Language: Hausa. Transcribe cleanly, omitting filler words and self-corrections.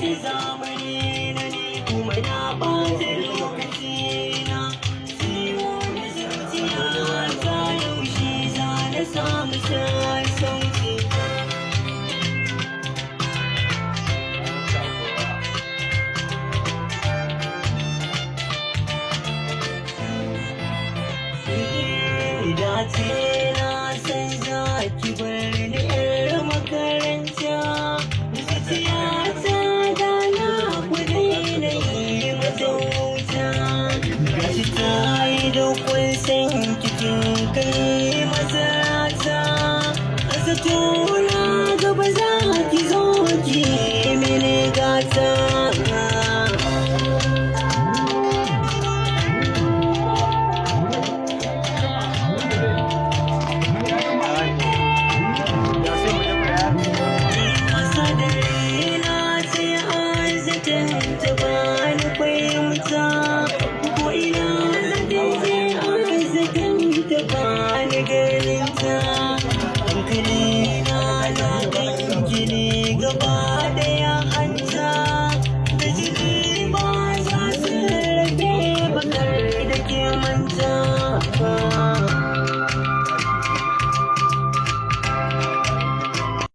ɓata zamani na ni kuma na ɓata lokaci na. Ciwon zuciya ta yaushe za na samu sassauci. Dace na san za ki bar ni 'yar makaranta, zuciya ta gana kudi na yi mata wuta. Gashi ta yi da kun san kikin kai mazarata, a zato